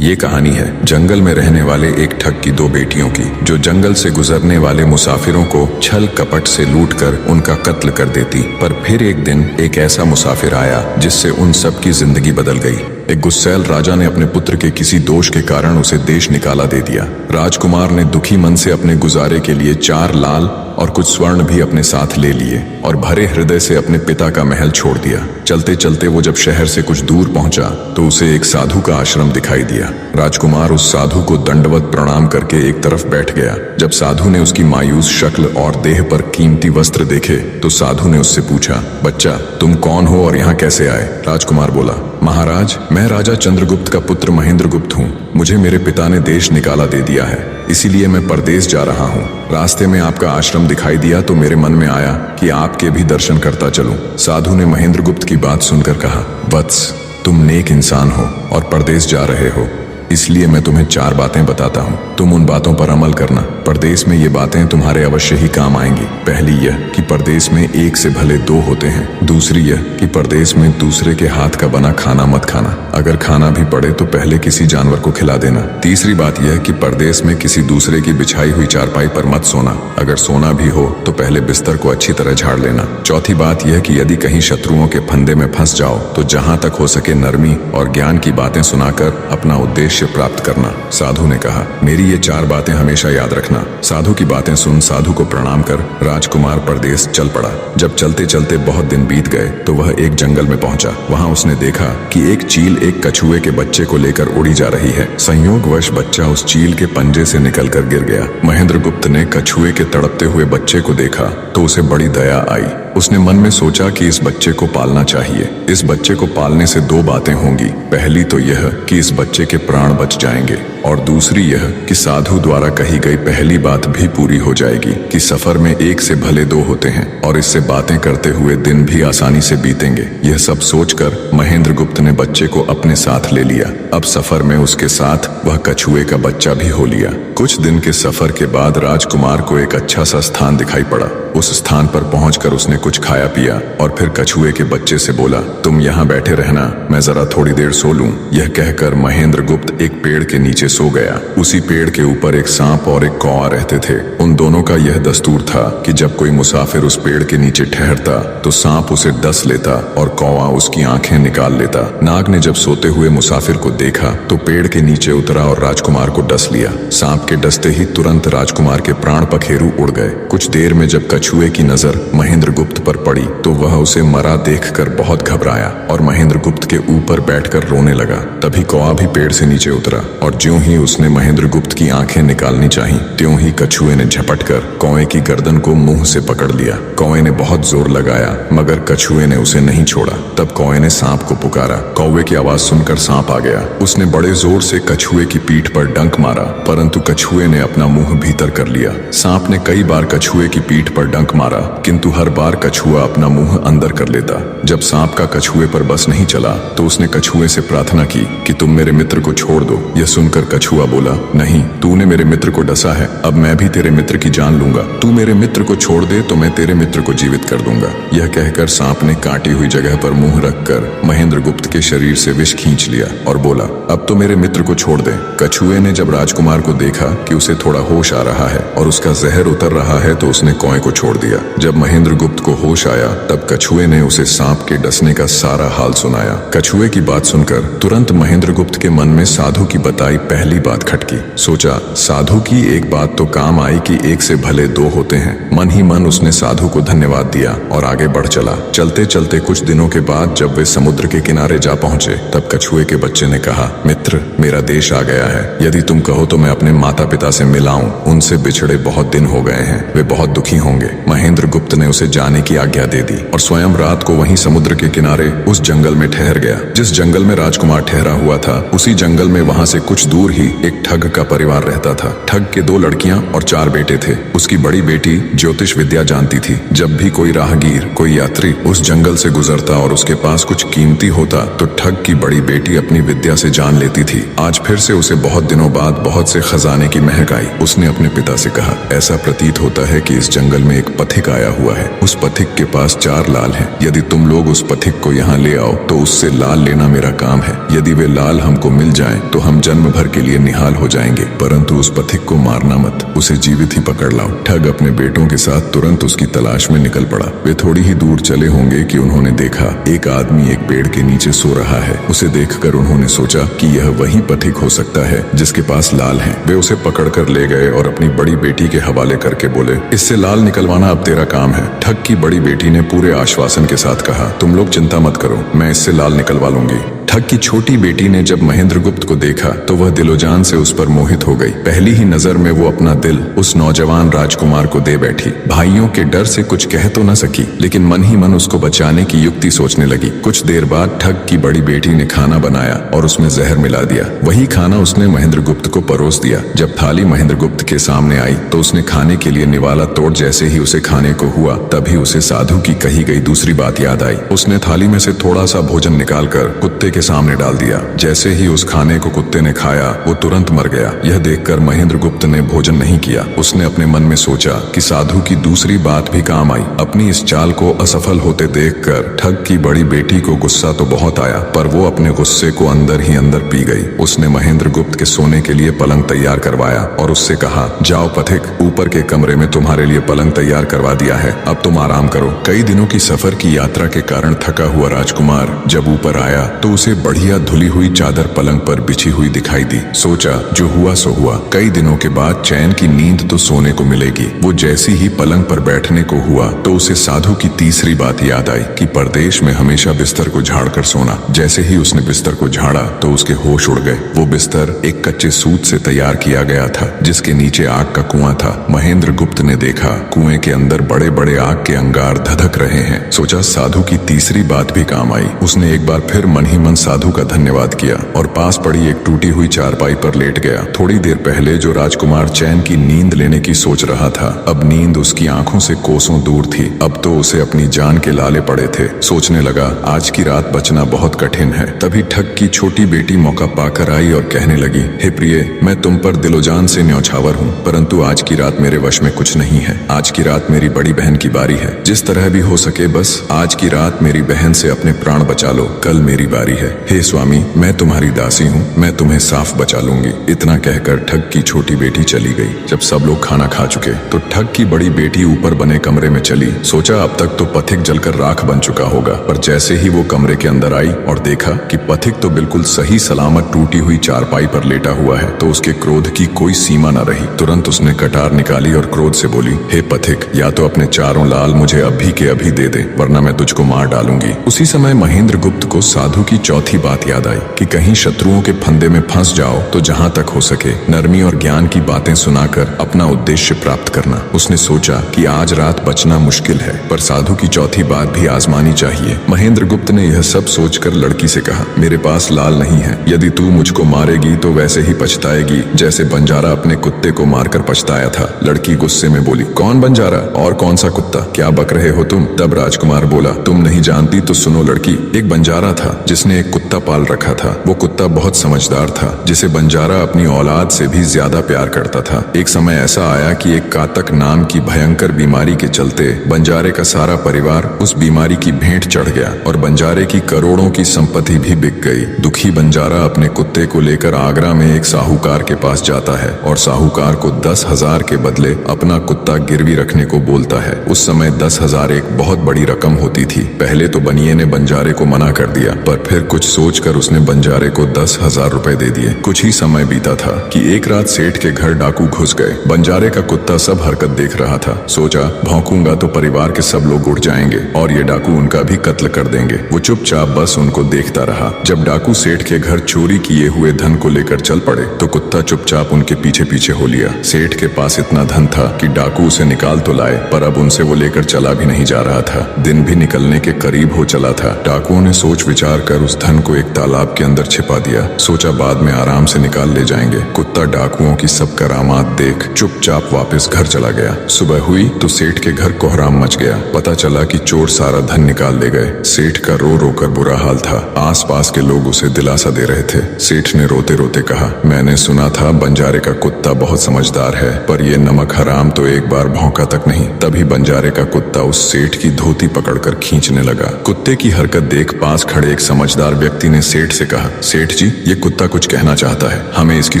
ये कहानी है जंगल में रहने वाले एक ठग की दो बेटियों की, जो जंगल से गुजरने वाले मुसाफिरों को छल कपट से लूटकर उनका कत्ल कर देती। पर फिर एक दिन एक ऐसा मुसाफिर आया जिससे उन सब की जिंदगी बदल गई। एक गुस्सैल राजा ने अपने पुत्र के किसी दोष के कारण उसे देश निकाला दे दिया। राजकुमार ने दुखी मन से अपने गुजारे के लिए 4 लाल और कुछ स्वर्ण भी अपने साथ ले लिए और भरे हृदय से अपने पिता का महल छोड़ दिया। चलते चलते वो जब शहर से कुछ दूर पहुंचा तो उसे एक साधु का आश्रम दिखाई दिया। राजकुमार उस साधु को दंडवत प्रणाम करके एक तरफ बैठ गया। जब साधु ने उसकी मायूस शक्ल और देह पर कीमती वस्त्र देखे तो साधु ने उससे पूछा, बच्चा तुम कौन हो और यहाँ कैसे आए? राजकुमार बोला, महाराज मैं राजा चंद्रगुप्त का पुत्र महेंद्रगुप्त हूँ। मुझे मेरे पिता ने देश निकाला दे दिया है, इसीलिए मैं परदेश जा रहा हूँ। रास्ते में आपका आश्रम दिखाई दिया तो मेरे मन में आया कि आपके भी दर्शन करता चलूं। साधु ने महेंद्रगुप्त की बात सुनकर कहा, वत्स तुम नेक इंसान हो और परदेश जा रहे हो, इसलिए मैं तुम्हें 4 बातें बताता हूँ। तुम उन बातों पर अमल करना। परदेश में ये बातें तुम्हारे अवश्य ही काम आएंगी। पहली यह कि परदेश में एक से भले 2 होते हैं। दूसरी यह कि परदेश में दूसरे के हाथ का बना खाना मत खाना, अगर खाना भी पड़े तो पहले किसी जानवर को खिला देना। तीसरी बात यह कि परदेश में किसी दूसरे की बिछाई हुई चारपाई पर मत सोना, अगर सोना भी हो तो पहले बिस्तर को अच्छी तरह झाड़ लेना। चौथी बात यह कि यदि कहीं शत्रुओं के फंदे में फंस जाओ तो जहां तक हो सके नरमी और ज्ञान की बातें सुनाकर अपना उद्देश्य प्राप्त करना। साधु ने कहा, मेरी ये 4 बातें हमेशा याद रखना। साधु की बातें सुन साधु को प्रणाम कर राजकुमार परदेश चल पड़ा। जब चलते चलते बहुत दिन बीत गए तो वह एक जंगल में पहुंचा। वहां उसने देखा कि एक चील एक कछुए के बच्चे को लेकर उड़ी जा रही है। संयोगवश बच्चा उस चील के पंजे से निकलकर गिर गया। महेंद्रगुप्त ने कछुए के तड़पते हुए बच्चे को देखा तो उसे बड़ी दया आई। उसने मन में सोचा कि इस बच्चे को पालना चाहिए। इस बच्चे को पालने से 2 बातें होंगी। पहली तो यह कि इस बच्चे के प्राण बच जाएंगे और दूसरी यह कि साधु द्वारा कही गई पहली बात भी पूरी हो जाएगी कि सफर में एक से भले 2 होते हैं और इससे बातें करते हुए दिन भी आसानी से बीतेंगे। यह सब सोचकर महेंद्रगुप्त ने बच्चे को अपने साथ ले लिया। अब सफर में उसके साथ वह कछुए का बच्चा भी हो लिया। कुछ दिन के सफर के बाद राजकुमार को एक अच्छा सा स्थान दिखाई पड़ा। उस स्थान पर पहुंचकर उसने कुछ खाया पिया और फिर कछुए के बच्चे से बोला, तुम यहाँ बैठे रहना, मैं जरा थोड़ी देर सो लूं। यह कहकर महेंद्रगुप्त एक पेड़ के नीचे सो गया। उसी पेड़ के ऊपर एक सांप और एक कौवा रहते थे। उन दोनों का यह दस्तूर था कि जब कोई मुसाफिर उस पेड़ के नीचे ठहरता तो सांप उसे डस लेता और कौवा उसकी आंखें निकाल लेता। नाग ने जब सोते हुए मुसाफिर को देखा तो पेड़ के नीचे उतरा और राजकुमार को डस लिया। सांप के डसते ही तुरंत राजकुमार के प्राण पखेरु उड़ गए। कुछ देर में जब कछुए की नजर महेंद्रगुप्त पर पड़ी तो वह उसे मरा देखकर बहुत घबराया और महेंद्रगुप्त के ऊपर बैठकर रोने लगा। तभी कौवा भी पेड़ से नीचे उतरा और ज्यों ही उसने महेंद्रगुप्त की आंखें निकालनी चाही त्यों ही कछुए ने झपटकर कौवे की गर्दन को मुंह से पकड़ लिया। कौवे ने बहुत जोर लगाया मगर कछुए ने उसे नहीं छोड़ा। तब कौवे ने सांप को पुकारा। कौवे की आवाज सुनकर सांप आ गया। उसने बड़े जोर से कछुए की पीठ पर डंक मारा परंतु कछुए ने अपना मुंह भीतर कर लिया। सांप ने कई बार कछुए की पीठ पर डंक मारा किंतु हर बार कछुआ अपना मुंह अंदर कर लेता। जब सांप का कछुए पर बस नहीं चला तो उसने कछुए से प्रार्थना की कि तुम मेरे मित्र को छोड़ दो। यह सुनकर कछुआ बोला, नहीं, तूने मेरे मित्र को डसा है, अब मैं भी तेरे मित्र की जान लूंगा। तू मेरे मित्र को छोड़ दे तो मैं तेरे मित्र को जीवित कर दूंगा। यह कहकर सांप ने काटी हुई जगह पर मुंह रखकर महेंद्रगुप्त के शरीर से विष खींच लिया और बोला, अब तो मेरे मित्र को छोड़ दे। कछुए ने जब राजकुमार को देखा कि उसे थोड़ा होश आ रहा है और उसका जहर उतर रहा है तो उसने कौवे को छोड़ दिया। जब महेंद्रगुप्त को होश आया तब कछुए ने उसे सांप के डसने का सारा हाल सुनाया। कछुए की बात सुनकर तुरंत महेंद्रगुप्त के मन में साधु की बताई पहली बात खटकी। सोचा, साधु की एक बात तो काम आई कि एक से भले 2 होते हैं। मन ही मन उसने साधु को धन्यवाद दिया और आगे बढ़ चला। चलते चलते कुछ दिनों के बाद जब वे समुद्र के किनारे जा पहुंचे तब कछुए के बच्चे ने कहा, मित्र मेरा देश आ गया है, यदि तुम कहो तो मैं अपने माता पिता से मिलाऊं। उनसे बिछड़े बहुत दिन हो गए हैं, वे बहुत दुखी होंगे। महेंद्रगुप्त ने उसे जाने की आज्ञा दे दी और स्वयं रात को वहीं समुद्र के किनारे उस जंगल में ठहर गया। जिस जंगल में राजकुमार ठहरा हुआ था उसी जंगल में वहां से कुछ दूर ही एक ठग का परिवार रहता था। ठग के 2 लड़कियां और 4 बेटे थे। उसकी बड़ी बेटी ज्योतिष विद्या जानती थी। जब भी कोई राहगीर, कोई यात्री उस जंगल से गुजरता और उसके पास कुछ कीमती होता तो ठग की बड़ी बेटी अपनी विद्या से जान लेती थी। आज फिर से उसे बहुत दिनों बाद बहुत से खजाने की महक आई। उसने अपने पिता से कहा, ऐसा प्रतीत होता है कि इस जंगल में एक पथिक आया हुआ है। उस पथिक के पास 4 लाल हैं। यदि तुम लोग उस पथिक को यहाँ ले आओ तो उससे लाल लेना मेरा काम है। यदि वे लाल हमको मिल जाएं तो हम जन्म भर के लिए निहाल हो जाएंगे, परंतु उस पथिक को मारना मत, उसे जीवित ही पकड़ लाओ। ठग अपने बेटों के साथ तुरंत उसकी तलाश में निकल पड़ा। वे थोड़ी ही दूर चले होंगे कि उन्होंने देखा एक आदमी एक पेड़ के नीचे सो रहा है। उसे देखकर उन्होंने सोचा कि यह वही पथिक हो सकता है जिसके पास लाल है। वे उसे पकड़कर ले गए और अपनी बड़ी बेटी के हवाले करके बोले, इससे लाल निकलवाना अब तेरा काम है। ठग की बड़ी बेटी ने पूरे आश्वासन के साथ कहा, तुम लोग चिंता मत करो, मैं इससे लाल निकलवा लूंगी। ठग की छोटी बेटी ने जब महेंद्रगुप्त को देखा तो वह दिलोजान से उस पर मोहित हो गई। पहली ही नजर में वो अपना दिल उस नौजवान राजकुमार को दे बैठी। भाइयों के डर से कुछ कह तो न सकी, लेकिन मन ही मन उसको बचाने की युक्ति सोचने लगी। कुछ देर बाद ठग की बड़ी बेटी ने खाना बनाया और उसमें जहर मिला दिया। वही खाना उसने महेंद्रगुप्त को परोस दिया। जब थाली महेंद्रगुप्त के सामने आई तो उसने खाने के लिए निवाला तोड़ जैसे ही उसे खाने को हुआ, तभी उसे साधु की कही गई दूसरी बात याद आई। उसने थाली में से थोड़ा सा भोजन निकालकर कुत्ते के सामने डाल दिया। जैसे ही उस खाने को कुत्ते ने खाया वो तुरंत मर गया। यह देखकर महेंद्रगुप्त ने भोजन नहीं किया। उसने अपने मन में सोचा कि साधु की दूसरी बात भी काम आई। अपनी इस चाल को असफल होते देखकर ठग की बड़ी बेटी को गुस्सा तो बहुत आया, पर वो अपने गुस्से को अंदर ही अंदर पी गई। उसने महेंद्रगुप्त के सोने के लिए पलंग तैयार करवाया और उससे कहा, जाओ पथिक, ऊपर के कमरे में तुम्हारे लिए पलंग तैयार करवा दिया है, अब तुम आराम करो। कई दिनों की सफर की यात्रा के कारण थका हुआ राजकुमार जब ऊपर आया तो उसे बढ़िया धुली हुई चादर पलंग पर बिछी हुई दिखाई दी। सोचा जो हुआ सो हुआ, कई दिनों के बाद चैन की नींद तो सोने को मिलेगी। वो जैसी ही पलंग पर बैठने को हुआ तो उसे साधु की तीसरी बात याद आई कि परदेश में हमेशा बिस्तर को झाड़कर सोना। जैसे ही उसने बिस्तर को झाड़ा तो उसके होश उड़ गए। वो बिस्तर एक कच्चे सूत से तैयार किया गया था जिसके नीचे आग का कुआं था। महेंद्रगुप्त ने देखा कुएं के अंदर बड़े बड़े आग के अंगार धधक रहे हैं। सोचा साधु की तीसरी बात भी काम आई। उसने एक बार फिर मन ही मन साधु का धन्यवाद किया और पास पड़ी एक टूटी हुई चारपाई पर लेट गया। थोड़ी देर पहले जो राजकुमार चैन की नींद लेने की सोच रहा था, अब नींद उसकी आंखों से कोसों दूर थी। अब तो उसे अपनी जान के लाले पड़े थे। सोचने लगा आज की रात बचना बहुत कठिन है। तभी ठग की छोटी बेटी मौका पाकर आई और कहने लगी, हे प्रिय, मैं तुम पर दिलोजान से न्यौछावर हूँ, परंतु आज की रात मेरे वश में कुछ नहीं है। आज की रात मेरी बड़ी बहन की बारी है। जिस तरह भी हो सके बस आज की रात मेरी बहन से अपने प्राण बचा लो, कल मेरी बारी है। हे स्वामी, मैं तुम्हारी दासी हूँ, मैं तुम्हें साफ बचा लूंगी। इतना कहकर ठग की छोटी बेटी चली गई। जब सब लोग खाना खा चुके तो ठग की बड़ी बेटी ऊपर बने कमरे में चली। सोचा अब तक तो पथिक जलकर राख बन चुका होगा, पर जैसे ही वो कमरे के अंदर आई और देखा कि पथिक तो बिल्कुल सही सलामत टूटी हुई चारपाई पर लेटा हुआ है तो उसके क्रोध की कोई सीमा न रही। तुरंत उसने कटार निकाली और क्रोध से बोली, हे पथिक, या तो अपने चारों लाल मुझे अभी के अभी दे दे, वरना मैं तुझको मार डालूंगी। उसी समय महेंद्रगुप्त को साधु की चौथी बात याद आई कि कहीं शत्रुओं के फंदे में फंस जाओ तो जहां तक हो सके नरमी और ज्ञान की बातें सुनाकर अपना उद्देश्य प्राप्त करना। उसने सोचा कि आज रात बचना मुश्किल है, पर साधु की चौथी बात भी आजमानी चाहिए। महेंद्रगुप्त ने यह सब सोचकर लड़की से कहा, मेरे पास लाल नहीं है, यदि तू मुझको मारेगी तो वैसे ही पछताएगी जैसे बंजारा अपने कुत्ते को मारकर पछताया था। लड़की गुस्से में बोली, कौन बंजारा और कौन सा कुत्ता, क्या बक रहे हो तुम? तब राजकुमार बोला, तुम नहीं जानती तो सुनो लड़की, एक बंजारा था जिसने एक कुत्ता पाल रखा था। वो कुत्ता बहुत समझदार था जिसे बंजारा अपनी औलाद से भी ज्यादा प्यार करता था। एक समय ऐसा आया कि एक कातक नाम की भयंकर बीमारी के चलते बंजारे का सारा परिवार उस बीमारी की भेंट चढ़ गया और बंजारे की करोड़ों की संपत्ति भी बिक गई। दुखी बंजारा अपने कुत्ते को लेकर आगरा में एक साहूकार के पास जाता है और साहूकार को 10,000 के बदले अपना कुत्ता गिरवी रखने को बोलता है। उस समय 10,000 एक बहुत बड़ी रकम होती थी। पहले तो बनिए ने बंजारे को मना कर दिया, पर फिर कुछ सोचकर उसने बंजारे को 10,000 रुपए दे दिए। कुछ ही समय बीता था कि एक रात सेठ के घर डाकू घुस गए। बंजारे का कुत्ता सब हरकत देख रहा था। सोचा भौंकूंगा तो परिवार के सब लोग उठ जाएंगे और ये डाकू उनका भी कत्ल कर देंगे। वो चुपचाप बस उनको देखता रहा। जब डाकू सेठ के घर चोरी किए हुए धन को लेकर चल पड़े तो कुत्ता चुपचाप उनके पीछे पीछे हो लिया। सेठ के पास इतना धन था कि डाकू उसे निकाल तो लाए, पर अब उनसे वो लेकर चला भी नहीं जा रहा था। दिन भी निकलने के करीब हो चला था। डाकुओं ने सोच विचार कर उस धन को एक तालाब के अंदर छिपा दिया। सोचा बाद में आराम से निकाल ले जाएंगे। कुत्ता डाकुओं की सब करामात देख चुपचाप वापस घर चला गया। सुबह हुई तो सेठ के घर कोहराम मच गया। पता चला कि चोर सारा धन निकाल ले गए। सेठ का रो रो कर बुरा हाल था। आसपास के लोग उसे दिलासा दे रहे थे। सेठ ने रोते रोते कहा, मैंने सुना था बंजारे का कुत्ता बहुत समझदार है, पर ये नमक हराम तो एक बार भौंका तक नहीं। तभी बंजारे का कुत्ता उस सेठ की धोती पकड़कर खींचने लगा। कुत्ते की हरकत देख पास खड़े एक समझदार समझदार व्यक्ति ने सेठ से कहा, सेठ जी, ये कुत्ता कुछ कहना चाहता है, हमें इसकी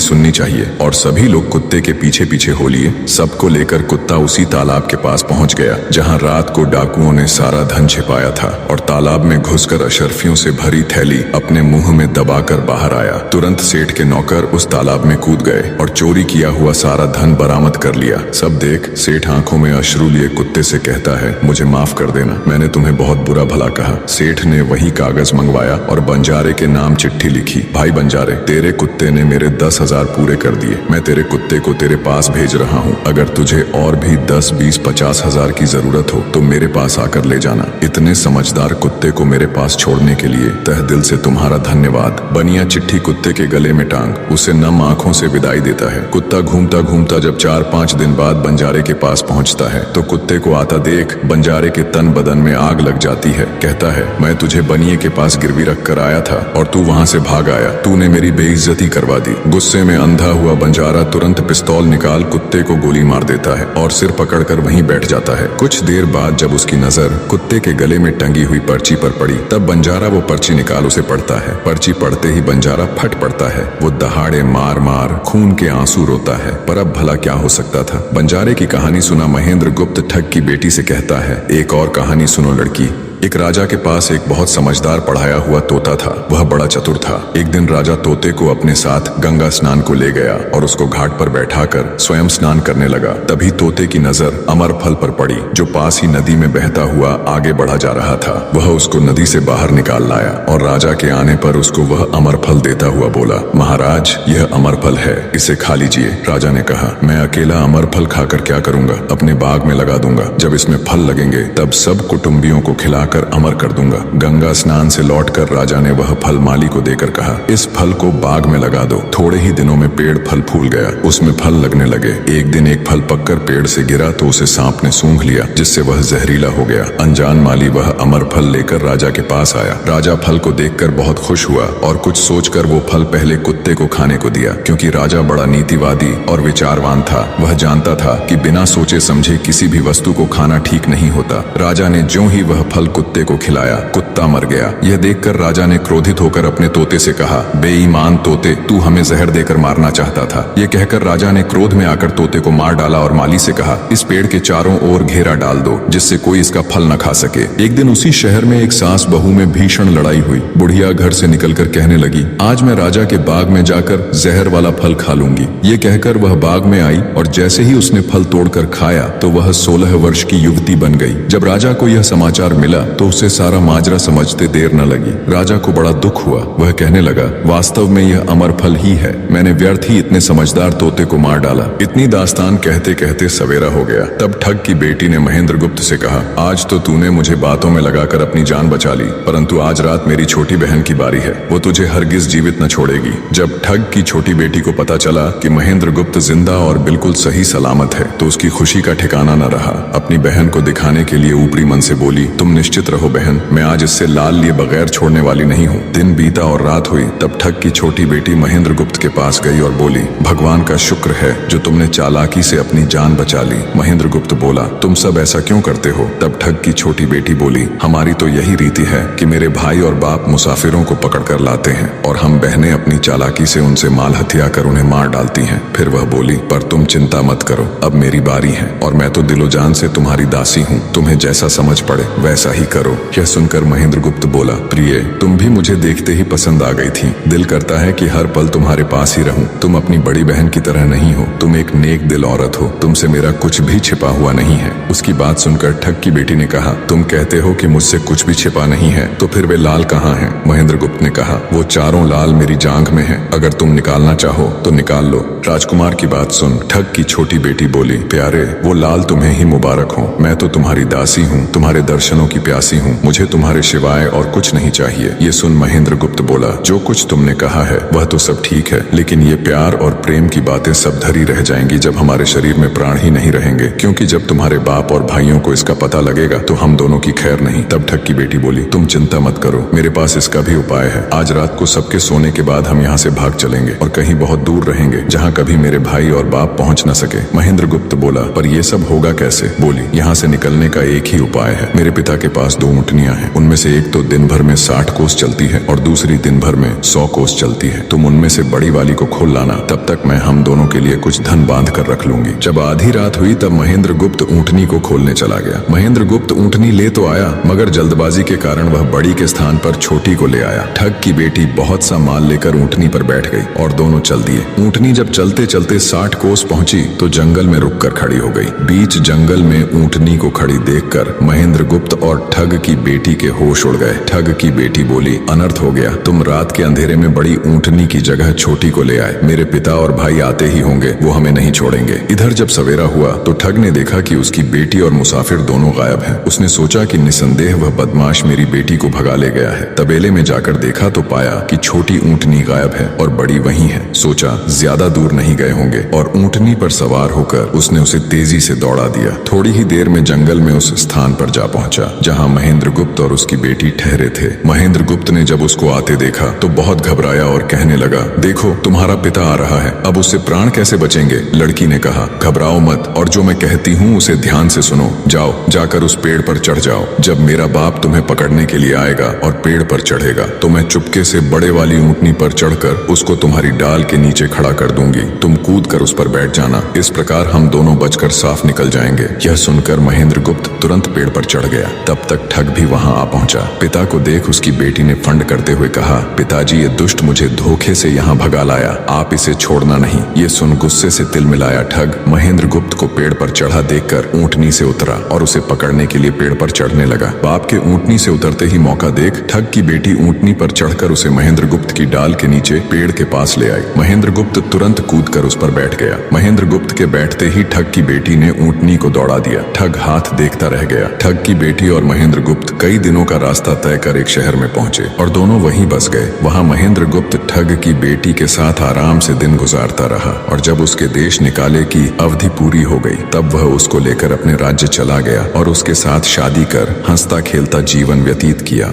सुननी चाहिए। और सभी लोग कुत्ते के पीछे पीछे हो लिए। सबको लेकर कुत्ता उसी तालाब के पास पहुंच गया जहां रात को डाकुओं ने सारा धन छिपाया था, और तालाब में घुसकर अशर्फियों से भरी थैली अपने मुंह में दबाकर बाहर आया। तुरंत सेठ के नौकर उस तालाब में कूद गए और चोरी किया हुआ सारा धन बरामद कर लिया। सब देख सेठ आंखों में अश्रु लिए कुत्ते से कहता है, मुझे माफ कर देना, मैंने तुम्हें बहुत बुरा भला कहा। सेठ ने वही कागज मंगवाया और बंजारे के नाम चिट्ठी लिखी, भाई बंजारे, तेरे कुत्ते ने मेरे 10,000 पूरे कर दिए। मैं तेरे कुत्ते को तेरे पास भेज रहा हूँ। अगर तुझे और भी 10, 20, 50 हजार की जरूरत हो तो मेरे पास आकर ले जाना। इतने समझदार कुत्ते को मेरे पास छोड़ने के लिए तहे दिल से तुम्हारा धन्यवाद। बनिया चिट्ठी कुत्ते के गले में टांग उसे नम आंखों से विदाई देता है। कुत्ता घूमता घूमता जब 4-5 दिन बाद बंजारे के पास पहुंचता है तो कुत्ते को आता देख बंजारे के तन बदन में आग लग जाती है। कहता है, मैं तुझे बनिए के पास गिरवी रख कर आया था और तू वहां से भाग आया। तूने मेरी बेइज्जती करवा दी। गुस्से में अंधा हुआ बंजारा तुरंत पिस्तौल निकाल कुत्ते को गोली मार देता है और सिर पकड़कर वहीं बैठ जाता है। कुछ देर बाद जब उसकी नजर कुत्ते के गले में टंगी हुई पर्ची पर पड़ी तब बंजारा वो पर्ची निकाल उसे पढ़ता है। पर्ची पढ़ते ही बंजारा फट पड़ता है। वो दहाड़े मार मार खून के आंसू रोता है। पर अब भला क्या हो सकता था। बंजारे की कहानी सुना महेंद्र गुप्त ठग की बेटी से कहता है, एक और कहानी सुनो लड़की। एक राजा के पास एक बहुत समझदार पढ़ाया हुआ तोता था। वह बड़ा चतुर था। एक दिन राजा तोते को अपने साथ गंगा स्नान को ले गया और उसको घाट पर बैठाकर स्वयं स्नान करने लगा। तभी तोते की नजर अमर फल पर पड़ी जो पास ही नदी में बहता हुआ आगे बढ़ा जा रहा था। वह उसको नदी से बाहर निकाल लाया और राजा के आने पर उसको वह अमर फल देता हुआ बोला, महाराज, यह अमर फल है, इसे खा लीजिए। राजा ने कहा, मैं अकेला अमर फल खाकर क्या करूंगा, अपने बाग में लगा दूंगा। जब इसमें फल लगेंगे तब सब कुटुंबियों को खिला कर अमर कर दूंगा। गंगा स्नान से लौटकर राजा ने वह फल माली को देकर कहा, इस फल को बाग में लगा दो। थोड़े ही दिनों में पेड़ फल फूल गया, उसमें फल लगने लगे। एक दिन एक फल पककर पेड़ से गिरा तो उसे सांप ने सूंघ लिया जिससे वह जहरीला हो गया। अनजान माली वह अमर फल लेकर राजा के पास आया। राजा फल को देखकर बहुत खुश हुआ और कुछ सोचकर वो फल पहले कुत्ते को खाने को दिया। क्योंकि राजा बड़ा नीतिवादी और विचारवान था, वह जानता था कि बिना सोचे समझे किसी भी वस्तु को खाना ठीक नहीं होता। राजा ने ज्यों ही वह फल कुत्ते को खिलाया, कुत्ता मर गया। यह देखकर राजा ने क्रोधित होकर अपने तोते से कहा, बेईमान तोते, तू हमें जहर देकर मारना चाहता था। यह कहकर राजा ने क्रोध में आकर तोते को मार डाला और माली से कहा, इस पेड़ के चारों ओर घेरा डाल दो जिससे कोई इसका फल न खा सके। एक दिन उसी शहर में एक सास बहू में भीषण लड़ाई हुई। बुढ़िया घर से निकलकर कहने लगी, आज मैं राजा के बाग में जाकर जहर वाला फल खा लूंगी। ये कहकर वह बाग में आई और जैसे ही उसने फल तोड़कर खाया तो वह 16 वर्ष की युवती बन गई। जब राजा को यह समाचार मिला तो उसे सारा माजरा समझते देर न लगी। राजा को बड़ा दुख हुआ। वह कहने लगा, वास्तव में यह अमर फल ही है, मैंने व्यर्थ ही इतने समझदार तोते को मार डाला। इतनी दास्तान कहते कहते सवेरा हो गया। तब ठग की बेटी ने महेंद्र गुप्त से कहा, आज तो तूने मुझे बातों में लगाकर अपनी जान बचा ली, परंतु आज रात मेरी छोटी बहन की बारी है, वो तुझे हरगिज जीवित न छोड़ेगी। जब ठग की छोटी बेटी को पता चला कि महेंद्र गुप्त जिंदा और बिल्कुल सही सलामत है तो उसकी खुशी का ठिकाना न रहा। अपनी बहन को दिखाने के लिए ऊपरी मन से बोली, तुम निश्चित रहो बहन, मैं आज इससे लाल लिए बगैर छोड़ने वाली नहीं हूँ। दिन बीता और रात हुई तब ठग की छोटी बेटी महेंद्र गुप्त के पास गई और बोली, भगवान का शुक्र है जो तुमने चालाकी से अपनी जान बचा ली। महेंद्र गुप्त बोला, तुम सब ऐसा क्यों करते हो? तब ठग की छोटी बेटी बोली, हमारी तो यही रीति है कि मेरे भाई और बाप मुसाफिरों को पकड़ कर लाते हैं और हम बहनें अपनी चालाकी से उनसे माल हथिया कर उन्हें मार डालती हैं। फिर वह बोली, पर तुम चिंता मत करो, अब मेरी बारी है और मैं तो दिलो जान से तुम्हारी दासी हूँ, तुम्हें जैसा समझ पड़े वैसा ही करो। यह सुनकर महेंद्र गुप्त बोला, प्रिय, तुम भी मुझे देखते ही पसंद आ गई थी। दिल करता है कि हर पल तुम्हारे पास ही रहूं। तुम अपनी बड़ी बहन की तरह नहीं हो, तुम एक नेक दिल औरत हो, तुमसे मेरा कुछ भी छिपा हुआ नहीं है। उसकी बात सुनकर ठग की बेटी ने कहा, तुम कहते हो कि मुझसे कुछ भी छिपा नहीं है, तो फिर वे लाल कहाँ हैं? महेंद्र गुप्त ने कहा, वो चारों लाल मेरी जांघ में है, अगर तुम निकालना चाहो तो निकाल लो। राजकुमार की बात सुन ठग की छोटी बेटी बोली, प्यारे, वो लाल तुम्हें ही मुबारक हो। मैं तो तुम्हारी दासी हूँ, तुम्हारे दर्शनों की प्यासी हूँ, मुझे तुम्हारे सिवाय और कुछ नहीं चाहिए। ये सुन महेंद्र गुप्त बोला, जो कुछ तुमने कहा है वह तो सब ठीक है, लेकिन ये प्यार और प्रेम की बातें सब धरी रह जाएंगी जब हमारे शरीर में प्राण ही नहीं रहेंगे, क्योंकि जब तुम्हारे बाप और भाइयों को इसका पता लगेगा तो हम दोनों की खैर नहीं। तब ठग की बेटी बोली, तुम चिंता मत करो, मेरे पास इसका भी उपाय है। आज रात को सबके सोने के बाद हम यहाँ से भाग चलेंगे और कहीं बहुत दूर रहेंगे जहाँ कभी मेरे भाई और बाप पहुँच न सके। महेंद्र गुप्त बोला, पर यह सब होगा कैसे? बोली, यहाँ से निकलने का एक ही उपाय है, मेरे पिता के पास पास 2 ऊँटनियां हैं। उनमें से एक तो दिन भर में 60 कोस चलती है और दूसरी दिन भर में 100 कोस चलती है। तुम उनमें से बड़ी वाली को खोल लाना, तब तक मैं हम दोनों के लिए कुछ धन बांध कर रख लूंगी। जब आधी रात हुई तब महेंद्र गुप्त ऊँटनी को खोलने चला गया। महेंद्र गुप्त ऊँटनी ले तो आया, मगर जल्दबाजी के कारण वह बड़ी के स्थान पर छोटी को ले आया। ठग की बेटी बहुत सा माल लेकर ऊँटनी पर बैठ गई और दोनों चल दिए। ऊँटनी जब चलते चलते 60 कोस पहुंची तो जंगल में रुककर खड़ी हो गई। बीच जंगल में ऊँटनी को खड़ी देखकर महेंद्र गुप्त और ठग की बेटी के होश उड़ गए। ठग की बेटी बोली, अनर्थ हो गया, तुम रात के अंधेरे में बड़ी ऊँटनी की जगह छोटी को ले आए। मेरे पिता और भाई आते ही होंगे, वो हमें नहीं छोड़ेंगे। इधर जब सवेरा हुआ तो ठग ने देखा कि उसकी बेटी और मुसाफिर दोनों गायब हैं। उसने सोचा कि निसंदेह वह बदमाश मेरी बेटी को भगा ले गया है। तबेले में जाकर देखा तो पाया कि छोटी ऊँटनी गायब है और बड़ी वहीं है। सोचा ज्यादा दूर नहीं गए होंगे और ऊँटनी पर सवार होकर उसने उसे तेजी से दौड़ा दिया। थोड़ी ही देर में जंगल में उस स्थान पर जा पहुंचा जहां महेंद्र गुप्त और उसकी बेटी ठहरे थे। महेंद्र गुप्त ने जब उसको आते देखा तो बहुत घबराया और कहने लगा, देखो तुम्हारा पिता आ रहा है, अब उससे प्राण कैसे बचेंगे। लड़की ने कहा, घबराओ मत और जो मैं कहती हूँ उसे ध्यान से सुनो। जाओ, जाकर उस पेड़ पर चढ़ जाओ। जब मेरा बाप तुम्हें पकड़ने के लिए आएगा और पेड़ पर चढ़ेगा तो मैं चुपके से बड़े वाली ऊँटनी पर चढ़कर उसको तुम्हारी डाल के नीचे खड़ा कर दूंगी। तुम कूद कर उस पर बैठ जाना। इस प्रकार हम दोनों बचकर साफ निकल जाएंगे। यह सुनकर महेंद्र गुप्त तुरंत पेड़ पर चढ़ गया। तब तक ठग भी वहां आ पहुंचा। पिता को देख उसकी बेटी ने फंड करते हुए कहा, पिताजी ये दुष्ट मुझे धोखे से यहाँ भगा लाया, आप इसे छोड़ना नहीं। ये सुन गुस्से से तिल मिलाया ठग महेंद्र गुप्त को पेड़ पर चढ़ा देखकर ऊँटनी से उतरा और उसे पकड़ने के लिए पेड़ पर चढ़ने लगा। बाप के ऊँटनी से उतरते ही मौका देख ठग की बेटी ऊँटनी पर चढ़कर उसे महेंद्र गुप्त की डाल के नीचे पेड़ के पास ले आई। महेंद्र गुप्त तुरंत कूदकर उस पर बैठ गया। महेंद्र गुप्त के बैठते ही ठग की बेटी ने ऊँटनी को दौड़ा दिया। ठग हाथ देखता रह गया। ठग की बेटी और महेंद्र गुप्त कई दिनों का रास्ता तय कर एक शहर में पहुंचे और दोनों वहीं बस गए। वहां महेंद्र गुप्त ठग की बेटी के साथ आराम से दिन गुजारता रहा और जब उसके देश निकाले की अवधि पूरी हो गई तब वह उसको लेकर अपने राज्य चला गया और उसके साथ शादी कर हंसता खेलता जीवन व्यतीत किया।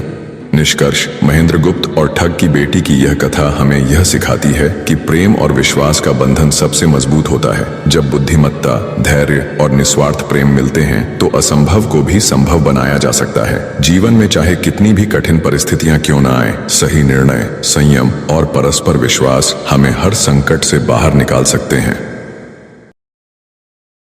निष्कर्ष, महेंद्र गुप्त और ठग की बेटी की यह कथा हमें यह सिखाती है कि प्रेम और विश्वास का बंधन सबसे मजबूत होता है। जब बुद्धिमत्ता, धैर्य और निस्वार्थ प्रेम मिलते हैं तो असंभव को भी संभव बनाया जा सकता है। जीवन में चाहे कितनी भी कठिन परिस्थितियां क्यों न आए, सही निर्णय, संयम और परस्पर विश्वास हमें हर संकट से बाहर निकाल सकते हैं।